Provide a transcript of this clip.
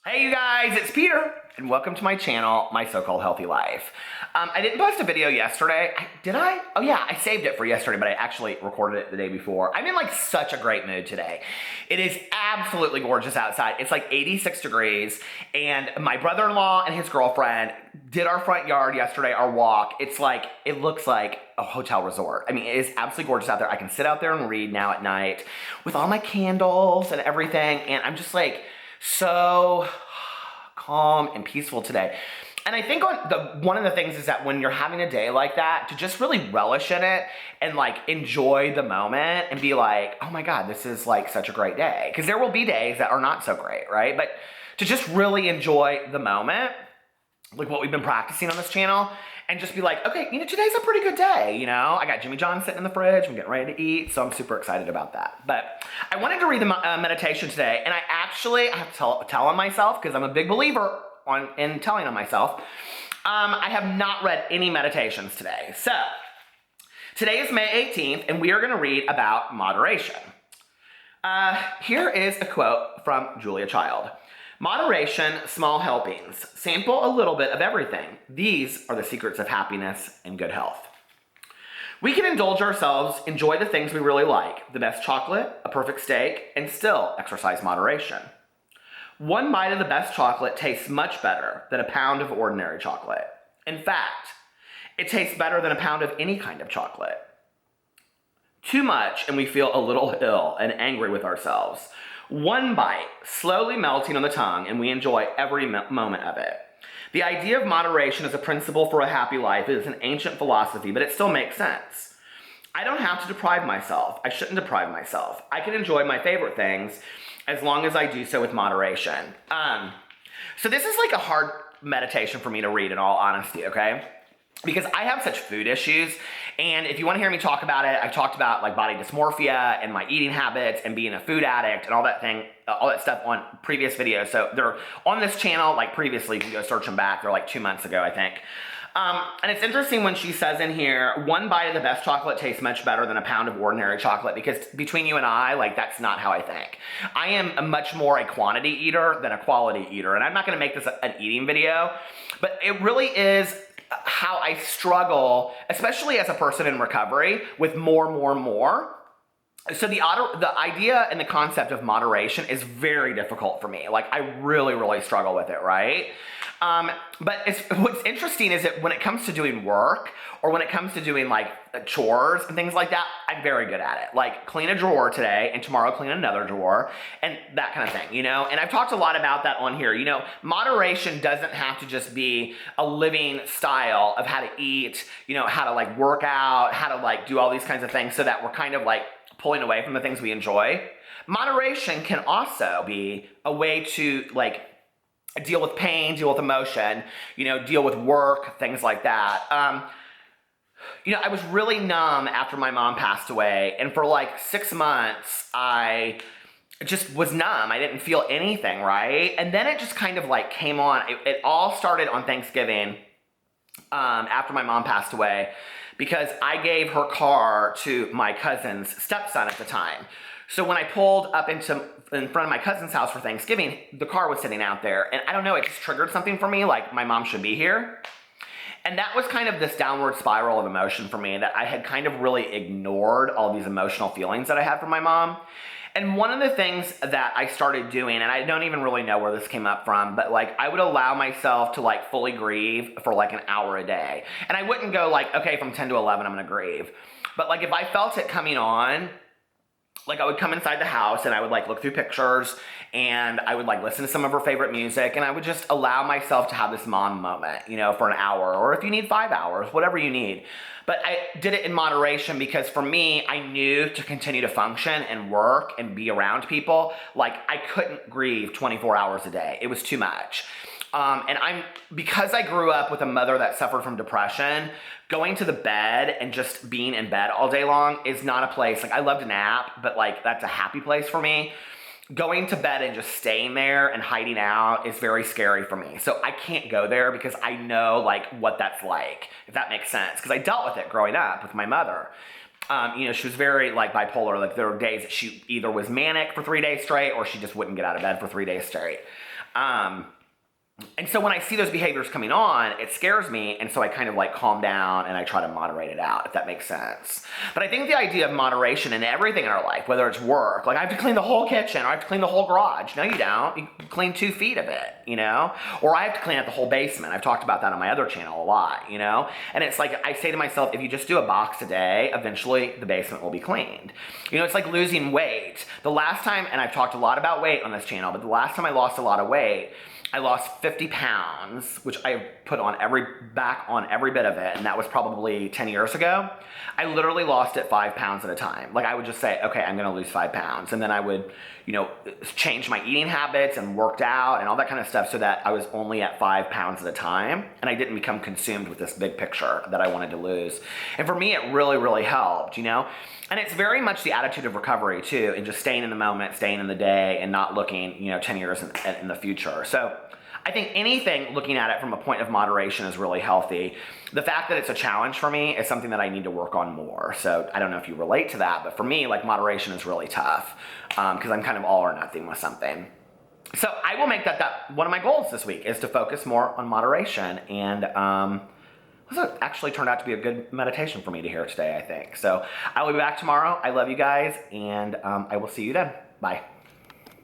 Hey you guys, it's Peter, and welcome to my channel, My So-Called Healthy Life. I didn't post a video yesterday. Did I? Oh yeah, I saved it for yesterday, but I actually recorded it the day before. I'm in like such a great mood today. It is absolutely gorgeous outside. It's like 86 degrees, and my brother-in-law and his girlfriend did our front yard yesterday, our walk. It looks like a hotel resort. I mean, it is absolutely gorgeous out there. I can sit out there and read now at night with all my candles and everything, and I'm just like, so calm and peaceful today. And I think one of the things is that when you're having a day like that, to just really relish in it and like enjoy the moment and be like, oh my God, this is like such a great day. Because there will be days that are not so great, right? But to just really enjoy the moment, like what we've been practicing on this channel, and just be like, okay, today's a pretty good day, I got Jimmy John sitting in the fridge, I'm getting ready to eat, so I'm super excited about that. But I wanted to read the meditation today, and I have to tell on myself, because I'm a big believer in telling on myself. I have not read any meditations today. So, today is May 18th, and we are going to read about moderation. Here is a quote from Julia Child. Moderation, small helpings. Sample a little bit of everything. These are the secrets of happiness and good health. We can indulge ourselves, enjoy the things we really like, the best chocolate, a perfect steak, and still exercise moderation. One bite of the best chocolate tastes much better than a pound of ordinary chocolate. In fact, it tastes better than a pound of any kind of chocolate. Too much and we feel a little ill and angry with ourselves. One bite, slowly melting on the tongue, and we enjoy every moment of it. The idea of moderation as a principle for a happy life is an ancient philosophy, but it still makes sense. I don't have to deprive myself. I shouldn't deprive myself. I can enjoy my favorite things as long as I do so with moderation. So this is like a hard meditation for me to read, in all honesty, okay? Because I have such food issues, and if you want to hear me talk about it, I've talked about like body dysmorphia and my eating habits and being a food addict and all that stuff on previous videos. So they're on this channel, like previously, you can go search them back. They're like 2 months ago, I think. And it's interesting when she says in here, one bite of the best chocolate tastes much better than a pound of ordinary chocolate, because between you and I, like that's not how I think. I am a much more a quantity eater than a quality eater, and I'm not gonna make this an eating video, but it really is how I struggle, especially as a person in recovery, with more. So the idea and the concept of moderation is very difficult for me. Like I really struggle with it, right? But what's interesting is that when it comes to doing work, or when it comes to doing like chores and things like that, I'm very good at it. Like clean a drawer today and tomorrow clean another drawer and that kind of thing, And I've talked a lot about that on here. Moderation doesn't have to just be a living style of how to eat, how to like work out, how to like do all these kinds of things so that we're kind of like pulling away from the things we enjoy. Moderation can also be a way to like deal with pain, deal with emotion, deal with work, things like that. I was really numb after my mom passed away, and for like 6 months, I just was numb. I didn't feel anything, right? And then it just kind of like came on. It all started on Thanksgiving after my mom passed away, because I gave her car to my cousin's stepson at the time. So when I pulled up in front of my cousin's house for Thanksgiving, the car was sitting out there, and I don't know, it just triggered something for me, like my mom should be here. And that was kind of this downward spiral of emotion for me, that I had kind of really ignored all these emotional feelings that I had for my mom. And one of the things that I started doing, and I don't even really know where this came up from, but like I would allow myself to like fully grieve for like an hour a day. And I wouldn't go like, okay, from 10 to 11, I'm gonna grieve. But like if I felt it coming on, like I would come inside the house and I would like look through pictures and I would like listen to some of her favorite music, and I would just allow myself to have this mom moment, for an hour, or if you need 5 hours, whatever you need. But I did it in moderation, because for me, I knew to continue to function and work and be around people, like I couldn't grieve 24 hours a day. It was too much. Because I grew up with a mother that suffered from depression, going to the bed and just being in bed all day long is not a place. Like I love to nap, but like that's a happy place for me. Going to bed and just staying there and hiding out is very scary for me. So I can't go there, because I know like what that's like, if that makes sense. Because I dealt with it growing up with my mother. She was very like bipolar. Like there were days that she either was manic for 3 days straight, or she just wouldn't get out of bed for 3 days straight. And so when I see those behaviors coming on, it scares me, and so I kind of like calm down and I try to moderate it out, if that makes sense. But I think the idea of moderation in everything in our life, whether it's work, like I have to clean the whole kitchen, or I have to clean the whole garage. No, you don't. You clean 2 feet of it, you know? Or I have to clean out the whole basement. I've talked about that on my other channel a lot, you know? And it's like, I say to myself, if you just do a box a day, eventually the basement will be cleaned. You know, it's like losing weight. The last time, and I've talked a lot about weight on this channel, but the last time I lost a lot of weight, I lost 50 pounds, which I put on back on every bit of it, and that was probably 10 years ago. I literally lost it 5 pounds at a time. Like I would just say, okay, I'm gonna lose 5 pounds. And then I would, you know, change my eating habits and worked out and all that kind of stuff so that I was only at 5 pounds at a time, and I didn't become consumed with this big picture that I wanted to lose. And for me, it really, really helped, you know? And it's very much the attitude of recovery too, and just staying in the moment, staying in the day, and not looking, you know, 10 years in the future. So I think anything looking at it from a point of moderation is really healthy. The fact that it's a challenge for me is something that I need to work on more. So I don't know if you relate to that, but for me, like moderation is really tough because I'm kind of all or nothing with something. So I will make that one of my goals this week is to focus more on moderation. And this actually turned out to be a good meditation for me to hear today, I think. So I will be back tomorrow. I love you guys, and I will see you then. Bye.